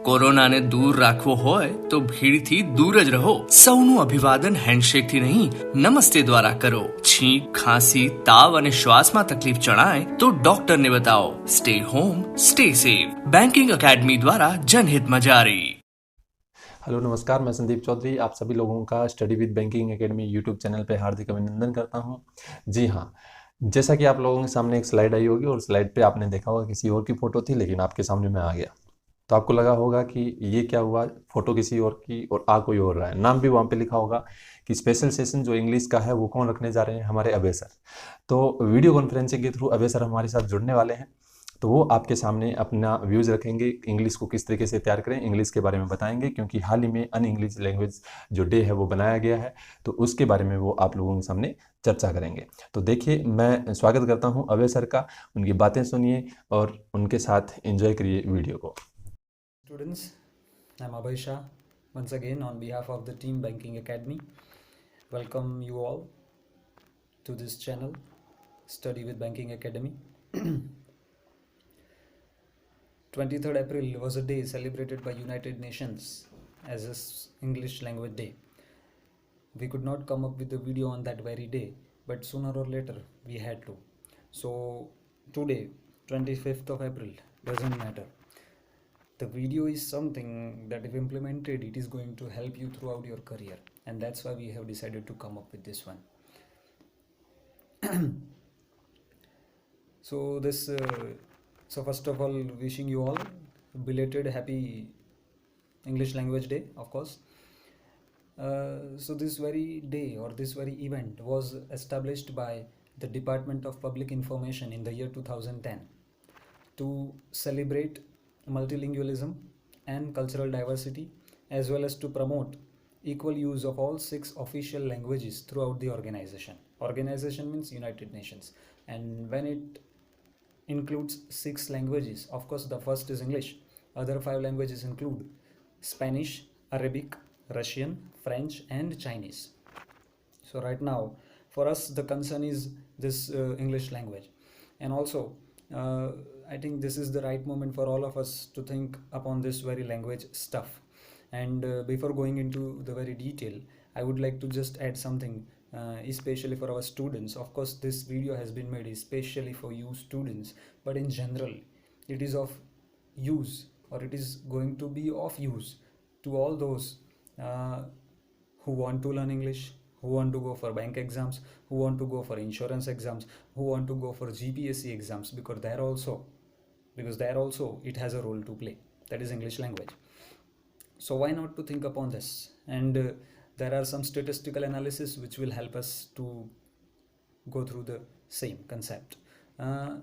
કોરોનાને દૂર રાખવો હોય તો ભીડથી દૂર જ રહો. સૌનું અભિવાદન હેન્ડશેકથી નહીં, નમસ્તે દ્વારા કરો. છીંક, ખાંસી, તાવ અને શ્વાસમાં તકલીફ જણાય તો ડોક્ટરને બતાવો. Stay home, stay safe. Banking academy द्वारा जनहित में जारी. हेलो नमस्कार, मैं संदीप चौधरी आप सभी लोगों का study with banking academy YouTube channel पे हार्दिक अभिनंदन करता हूं. जी हाँ, जैसा कि आप लोगों के सामने एक स्लाइड आई होगी और स्लाइड पे आपने देखा होगा किसी और की फ़ोटो थी, लेकिन आपके सामने मैं आ गया तो आपको लगा होगा कि ये क्या हुआ, फ़ोटो किसी और की और आ कोई और रहा है. नाम भी वहाँ पे लिखा होगा कि स्पेशल सेशन जो इंग्लिश का है वो कौन रखने जा रहे हैं, हमारे अभय सर. तो वीडियो कॉन्फ्रेंसिंग के थ्रू अभय सर हमारे साथ जुड़ने वाले हैं. तो वो आपके सामने अपना व्यूज़ रखेंगे, इंग्लिश को किस तरीके से तैयार करें, इंग्लिश के बारे में बताएंगे, क्योंकि हाल ही में अन इंग्लिश लैंग्वेज जो डे है वो बनाया गया है, तो उसके बारे में वो आप लोगों के सामने चर्चा करेंगे. तो देखिए, मैं स्वागत करता हूं अभय सर का. उनकी बातें सुनिए और उनके साथ एंजॉय करिए वीडियो को. Students, I'm Abhay Shah, once again on behalf of the team Banking Academy. Welcome you all to this channel, Study with Banking Academy. 23rd April was a day celebrated by United Nations as English Language Day. We could not come up with a video on that very day, but sooner or later we had to. So today, 25th of April, doesn't matter. The video is something that if implemented, it is going to help you throughout your career, and that's why we have decided to come up with this one. So first of all, wishing you all belated happy English Language Day, of course. So this very day or this very event was established by the Department of Public Information in the year 2010 to celebrate multilingualism and cultural diversity, as well as to promote equal use of all 6 official languages throughout the organization. Organization means United Nations, and when it includes 6 languages, of course the first is English. Other 5 languages include Spanish, Arabic, Russian, French and Chinese. So right now for us the concern is this English language, and also I think this is the right moment for all of us to think upon this very language stuff. And before going into the very detail, I would like to just add something, especially for our students. Of course this video has been made especially for you students, but in general it is of use, or it is going to be of use to all those who want to learn English, who want to go for bank exams, who want to go for insurance exams, who want to go for GPSC exams, because there also it has a role to play, that is English language. So why not to think upon this? And there are some statistical analysis which will help us to go through the same concept.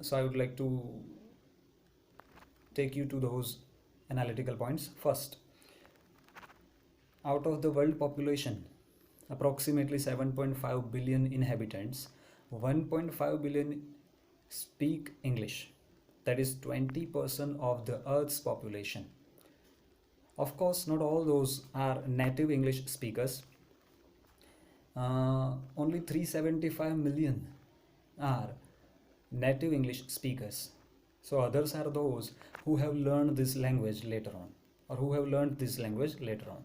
So I would like to take you to those analytical points. First, out of the world population, approximately 7.5 billion inhabitants, 1.5 billion speak English. That is 20% of the Earth's population. Of course, not all those are native English speakers. Only 375 million are native English speakers. So others are those who have learned this language later on, or who have learned this language later on.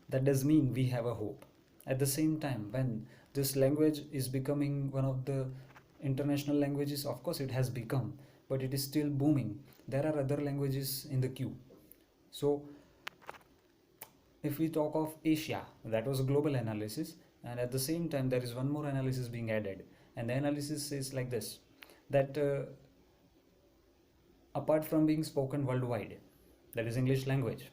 That does mean we have a hope. At the same time, when this language is becoming one of the international languages, of course it has become, but it is still booming. There are other languages in the queue. So if we talk of Asia, that was a global analysis, and at the same time there is one more analysis being added, and the analysis is like this, that apart from being spoken worldwide, that is English language,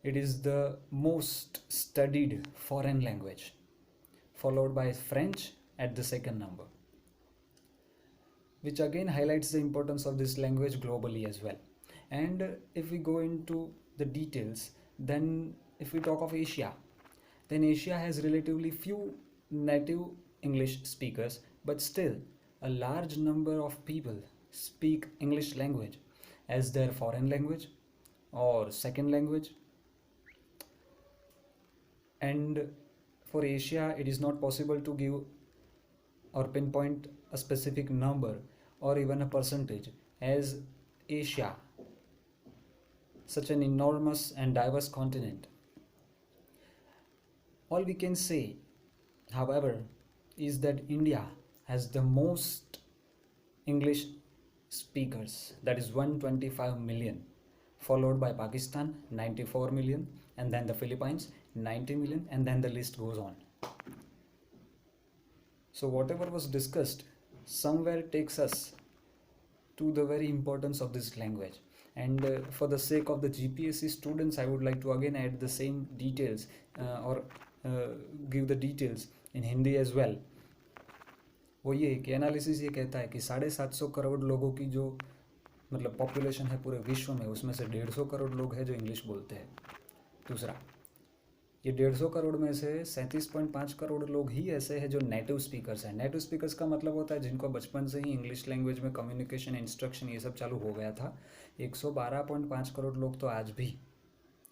it is the most studied foreign language, followed by French at the second number, which again highlights the importance of this language globally as well. And if we go into the details, then if we talk of Asia, then Asia has relatively few native English speakers, but still a large number of people speak English language as their foreign language or second language. And for Asia, it is not possible to give or pinpoint a specific number or even a percentage, as Asia such an enormous and diverse continent. All we can say, however, is that India has the most English speakers, that is 125 million, followed by Pakistan 94 million, and then the Philippines 90 million, and then the list goes on. So whatever was discussed somewhere takes us to the very importance of this language. And for the sake of the GPSC students, I would like to again add the same details or give the details in Hindi as well. वो ये कि analysis ये कहता है कि 750 करोड़ लोगों की जो मतलब पॉपुलेशन है पूरे विश्व में, उसमें से 150 करोड़ लोग हैं जो इंग्लिश बोलते हैं। दूसरा, ये 150 करोड़ में से 37.5 करोड़ लोग ही ऐसे हैं जो नेटिव स्पीकर्स हैं। नेटिव स्पीकर्स का मतलब होता है जिनको बचपन से ही इंग्लिश लैंग्वेज में कम्युनिकेशन, इंस्ट्रक्शन ये सब चालू हो गया था। 112.5 करोड़ लोग तो आज भी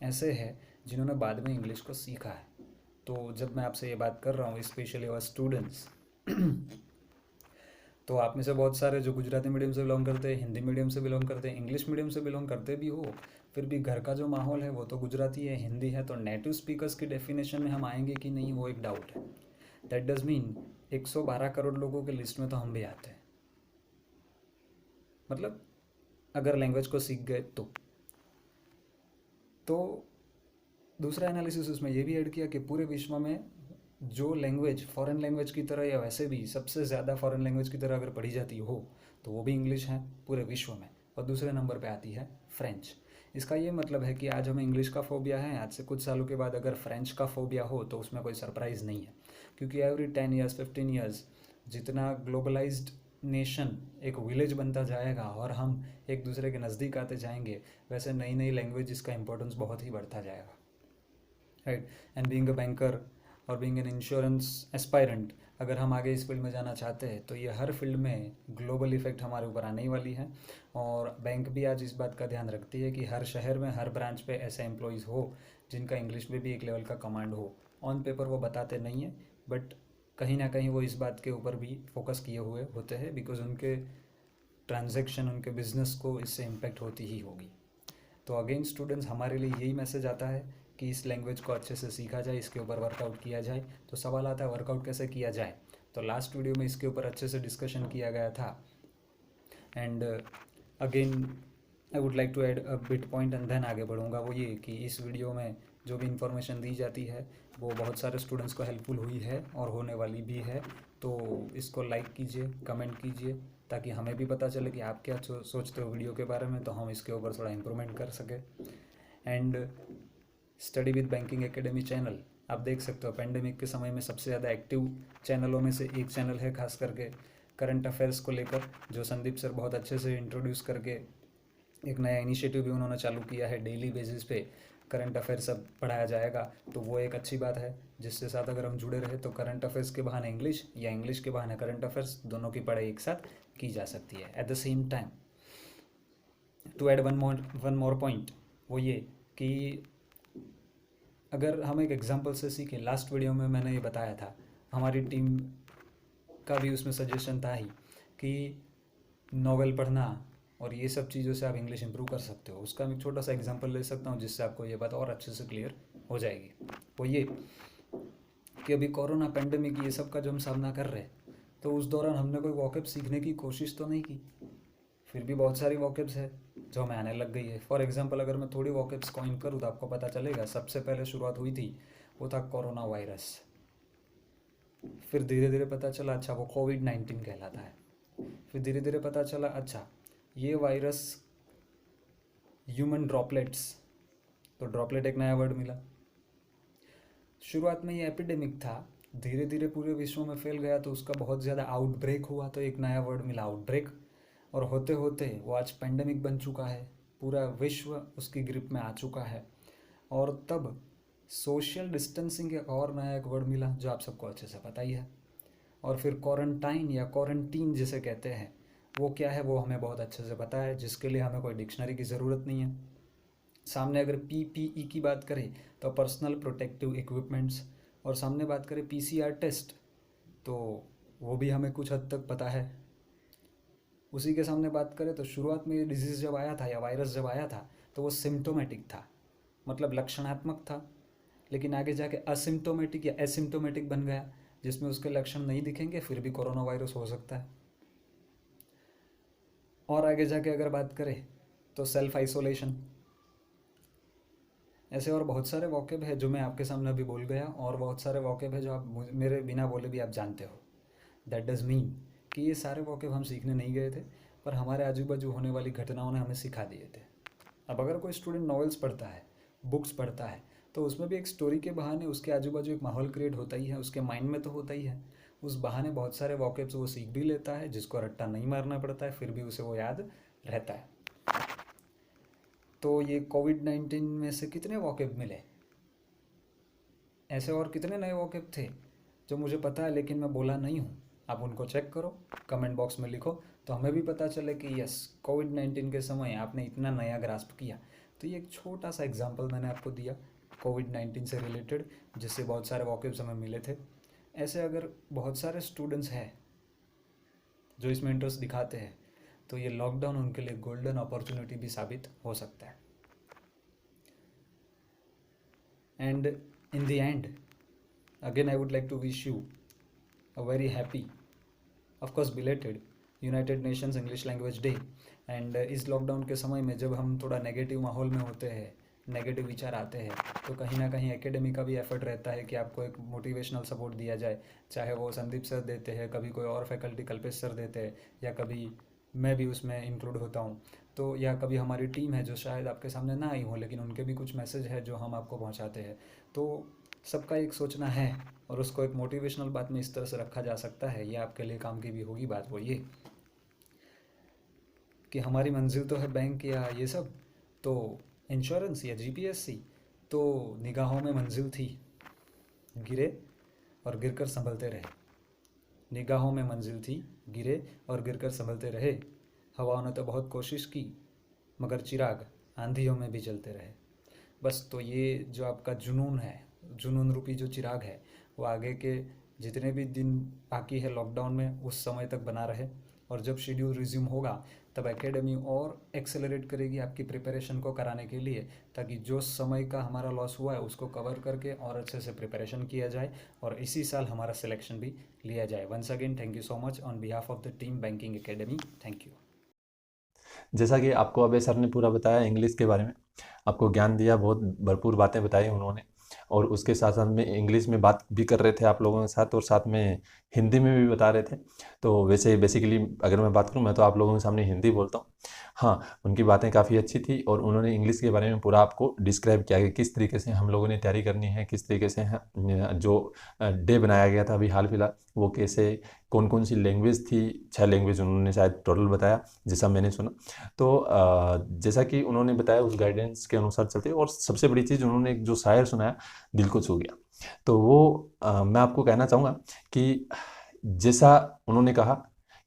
ऐसे हैं जिन्होंने बाद में इंग्लिश को सीखा है। तो जब मैं आपसे ये बात कर रहा हूँ, स्पेशली और स्टूडेंट्स, तो आप में से बहुत सारे जो गुजराती मीडियम से बिलोंग करते हैं, हिंदी मीडियम से बिलोंग करते हैं, इंग्लिश मीडियम से बिलोंग करते भी हो, फिर भी घर का जो माहौल है वो तो गुजराती है, हिंदी है, तो नेटिव स्पीकर्स की डेफिनेशन में हम आएंगे कि नहीं, वो एक डाउट है। दैट डज मीन 112 करोड़ लोगों के लिस्ट में तो हम भी आते हैं, मतलब अगर लैंग्वेज को सीख गए तो दूसरा एनालिसिस उसमें ये भी ऐड किया कि पूरे विश्व में जो लैंग्वेज फॉरेन लैंग्वेज की तरह या वैसे भी सबसे ज़्यादा फॉरेन लैंग्वेज की तरह अगर पढ़ी जाती हो तो वो भी इंग्लिश है पूरे विश्व में, और दूसरे नंबर पे आती है फ्रेंच। इसका ये मतलब है कि आज हमें इंग्लिश का फोबिया है, आज से कुछ सालों के बाद अगर फ्रेंच का फोबिया हो तो उसमें कोई सरप्राइज़ नहीं है, क्योंकि एवरी 10 ईयर्स 15 ईयर्स जितना ग्लोबलाइज्ड नेशन एक विलेज बनता जाएगा और हम एक दूसरे के नज़दीक आते जाएंगे, वैसे नई नई लैंग्वेज का इंपॉर्टेंस बहुत ही बढ़ता जाएगा, right. And being a banker और बीइंग एन इंश्योरेंस एस्पायरेंट, अगर हम आगे इस फील्ड में जाना चाहते हैं तो ये हर फील्ड में ग्लोबल इफेक्ट हमारे ऊपर आने ही वाली है। और बैंक भी आज इस बात का ध्यान रखती है कि हर शहर में हर ब्रांच पे ऐसे एम्प्लॉयज़ हो जिनका इंग्लिश में भी एक लेवल का कमांड हो। ऑन पेपर वो बताते नहीं हैं, बट कहीं ना कहीं वो इस बात के ऊपर भी फोकस किए हुए होते हैं, बिकॉज उनके ट्रांजैक्शन, उनके बिजनेस को इससे इम्पेक्ट होती ही होगी। तो अगेन स्टूडेंट्स, हमारे लिए यही मैसेज आता है कि इस लैंग्वेज को अच्छे से सीखा जाए, इसके ऊपर वर्कआउट किया जाए। तो सवाल आता है वर्कआउट कैसे किया जाए, तो लास्ट वीडियो में इसके ऊपर अच्छे से डिस्कशन किया गया था। And again I would like to add a bit point and then आगे बढ़ूँगा। वो ये कि इस वीडियो में जो भी इंफॉर्मेशन दी जाती है वो बहुत सारे स्टूडेंट्स को हेल्पफुल हुई है और होने वाली भी है। तो इसको लाइक कीजिए, कमेंट कीजिए, ताकि हमें भी पता चले कि आप क्या सोचते हो वीडियो के बारे में, तो हम इसके ऊपर थोड़ा इम्प्रूवमेंट कर सकें। And study with banking academy channel आप देख सकते हो, पेंडेमिक के समय में सबसे ज़्यादा एक्टिव चैनलों में से एक चैनल है, खास करके करंट अफेयर्स को लेकर, जो संदीप सर बहुत अच्छे से इंट्रोड्यूस करके एक नया इनिशिएटिव भी उन्होंने चालू किया है। डेली बेसिस पे करंट अफेयर्स सब पढ़ाया जाएगा, तो वो एक अच्छी बात है, जिसके साथ अगर हम जुड़े रहे तो करंट अफेयर्स के बहाने इंग्लिश या इंग्लिश के बहाने करंट अफेयर्स, दोनों की पढ़ाई एक साथ की जा सकती है। At the same time to add one more point, वो ये कि अगर हम एक एग्जांपल से सीखें, लास्ट वीडियो में मैंने ये बताया था, हमारी टीम का भी उसमें सजेशन था ही कि नॉवेल पढ़ना और ये सब चीज़ों से आप इंग्लिश इंप्रूव कर सकते हो। उसका मैं एक छोटा सा एग्जांपल ले सकता हूँ जिससे आपको ये बात और अच्छे से क्लियर हो जाएगी। वो ये कि अभी कोरोना पेंडेमिक ये सब का जो हम सामना कर रहे हैं, तो उस दौरान हमने कोई वॉकेब सीखने की कोशिश तो नहीं की, फिर भी बहुत सारी वॉकेब्स है जो हमें आने लग गई है। फॉर एग्जांपल अगर मैं थोड़ी वॉकेब्स कॉइन करूँ तो आपको पता चलेगा, सबसे पहले शुरुआत हुई थी वो था कोरोना वायरस, फिर धीरे धीरे पता चला अच्छा वो कोविड-19 कहलाता है, फिर धीरे धीरे पता चला अच्छा ये वायरस ह्यूमन ड्रॉपलेट्स, तो ड्रॉपलेट एक नया वर्ड मिला। शुरुआत में ये एपिडेमिक था, धीरे धीरे पूरे विश्व में फैल गया, तो उसका बहुत ज़्यादा आउटब्रेक हुआ, तो एक नया वर्ड मिला आउटब्रेक, और होते होते वो आज पेंडेमिक बन चुका है, पूरा विश्व उसकी ग्रिप में आ चुका है। और तब सोशल डिस्टेंसिंग एक और नया एक वर्ड मिला जो आप सबको अच्छे से पता ही है। और फिर क्वारंटाइन या क्वारंटीन जिसे कहते हैं, वो क्या है वो हमें बहुत अच्छे से पता है, जिसके लिए हमें कोई डिक्शनरी की ज़रूरत नहीं है। सामने अगर PPE की बात करें तो पर्सनल प्रोटेक्टिव इक्विपमेंट्स, और सामने बात करें PCR टेस्ट, तो वो भी हमें कुछ हद तक पता है। उसी के सामने बात करें तो शुरुआत में ये डिजीज़ जब आया था या वायरस जब आया था, तो वो सिम्टोमेटिक था, मतलब लक्षणात्मक था, लेकिन आगे जाके असिम्टोमेटिक या एसिम्टोमेटिक बन गया, जिसमें उसके लक्षण नहीं दिखेंगे फिर भी कोरोना वायरस हो सकता है। और आगे जाके अगर बात करें तो सेल्फ आइसोलेशन, ऐसे और बहुत सारे वॉकेब है जो मैं आपके सामने अभी बोल गया, और बहुत सारे वॉकेब है जो आप मेरे बिना बोले भी आप जानते हो। दैट डज मीन कि ये सारे वॉकेब हम सीखने नहीं गए थे, पर हमारे आजू बाजू होने वाली घटनाओं ने हमें सिखा दिए थे। अब अगर कोई स्टूडेंट नॉवेल्स पढ़ता है, बुक्स पढ़ता है, तो उसमें भी एक स्टोरी के बहाने उसके आजू बाजू एक माहौल क्रिएट होता ही है, उसके माइंड में तो होता ही है। उस बहाने बहुत सारे वॉकेब्स वो सीख भी लेता है, जिसको रट्टा नहीं मारना पड़ता है, फिर भी उसे वो याद रहता है। तो ये कोविड-19 में से कितने वॉकेब मिले? ऐसे और कितने नए वॉकेब थे जो मुझे पता है लेकिन मैं बोला नहीं हूँ? आप उनको चेक करो, कमेंट बॉक्स में लिखो, तो हमें भी पता चले कि यस, कोविड-19 के समय आपने इतना नया ग्रास्प किया। तो ये एक छोटा सा एग्जांपल मैंने आपको दिया कोविड-19 से रिलेटेड, जिससे बहुत सारे वॉकेब्स हमें मिले थे। ऐसे अगर बहुत सारे स्टूडेंट्स हैं जो इसमें इंटरेस्ट दिखाते हैं, तो ये लॉकडाउन उनके लिए गोल्डन अपॉर्चुनिटी भी साबित हो सकता है। And in the end again I would like to wish you a very happy, of course belated, United Nations English language day. And इस लॉकडाउन के समय में जब हम थोड़ा नेगेटिव माहौल में होते हैं, नेगेटिव विचार आते हैं, तो कहीं ना कहीं एकेडमी का भी एफर्ट रहता है कि आपको एक मोटिवेशनल सपोर्ट दिया जाए, चाहे वो संदीप सर देते हैं, कभी कोई और फैकल्टी कल्पेश सर देते हैं, या कभी मैं भी उसमें इंक्लूड होता हूँ, तो या कभी हमारी टीम है जो शायद आपके सामने ना आई हो, लेकिन उनके भी कुछ मैसेज है जो हम आपको पहुँचाते हैं। तो सबका एक सोचना है, और उसको एक मोटिवेशनल बात में इस तरह से रखा जा सकता है, ये आपके लिए काम की भी होगी बात, वो ये कि हमारी मंजिल तो है बैंक या ये सब, तो इंश्योरेंस या जीपीएससी, तो निगाहों में मंजिल थी, गिरे और गिरकर संभलते रहे। निगाहों में मंजिल थी, गिरे और गिरकर संभलते रहे। हवाओं ने तो बहुत कोशिश की, मगर चिराग आंधियों में भी जलते रहे। बस, तो ये जो आपका जुनून है, जुनून रूपी जो चिराग है, वो आगे के जितने भी दिन बाकी है लॉकडाउन में उस समय तक बना रहे, और जब शेड्यूल रिज्यूम होगा तब एकेडमी और एक्सेलरेट करेगी आपकी प्रिपरेशन को कराने के लिए, ताकि जो समय का हमारा लॉस हुआ है उसको कवर करके और अच्छे से प्रिपरेशन किया जाए, और इसी साल हमारा सिलेक्शन भी लिया जाए। Once again thank you so much on behalf of the team banking academy, thank you. जैसा कि आपको अभय सर ने पूरा बताया इंग्लिश के बारे में, आपको ज्ञान दिया, बहुत भरपूर बातें बताई उन्होंने, और उसके साथ साथ में इंग्लिश में बात भी कर रहे थे आप लोगों के साथ, और साथ में हिंदी में भी बता रहे थे। तो वैसे बेसिकली अगर मैं बात करूं, मैं तो आप लोगों के सामने हिंदी बोलता हूं। हाँ, उनकी बातें काफ़ी अच्छी थी, और उन्होंने इंग्लिश के बारे में पूरा आपको डिस्क्राइब किया कि किस तरीके से हम लोगों ने तैयारी करनी है, किस तरीके से जो डे बनाया गया था अभी हाल फिलहाल, वो कैसे, कौन कौन सी लैंग्वेज थी, 6 लैंग्वेज उन्होंने शायद टोटल बताया जैसा मैंने सुना। तो जैसा कि उन्होंने बताया उस गाइडेंस के अनुसार चलते, और सबसे बड़ी चीज़ उन्होंने एक जो शायर सुनाया दिल को छू गया। तो वो मैं आपको कहना चाहूँगा कि जैसा उन्होंने कहा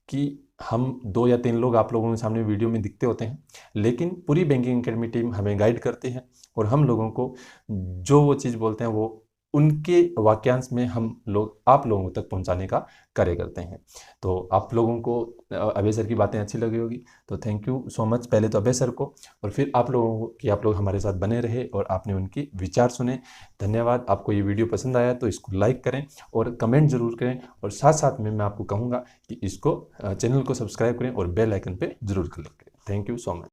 कि हम 2 या 3 लोग आप लोगों के सामने वीडियो में दिखते होते हैं, लेकिन पूरी बैंकिंग एकेडमी टीम हमें गाइड करती है, और हम लोगों को जो वो चीज़ बोलते हैं वो उनके वाक्यांश में हम लोग आप लोगों तक पहुंचाने का कार्य करते हैं। तो आप लोगों को अभय सर की बातें अच्छी लगी होगी, तो थैंक यू सो मच पहले तो अभय सर को, और फिर आप लोगों को कि आप लोग हमारे साथ बने रहे और आपने उनकी विचार सुने। धन्यवाद। आपको ये वीडियो पसंद आया तो इसको लाइक करें और कमेंट ज़रूर करें, और साथ साथ में मैं आपको कहूँगा कि इसको चैनल को सब्सक्राइब करें और बेल आइकन पर ज़रूर क्लिक करें। Thank you so much.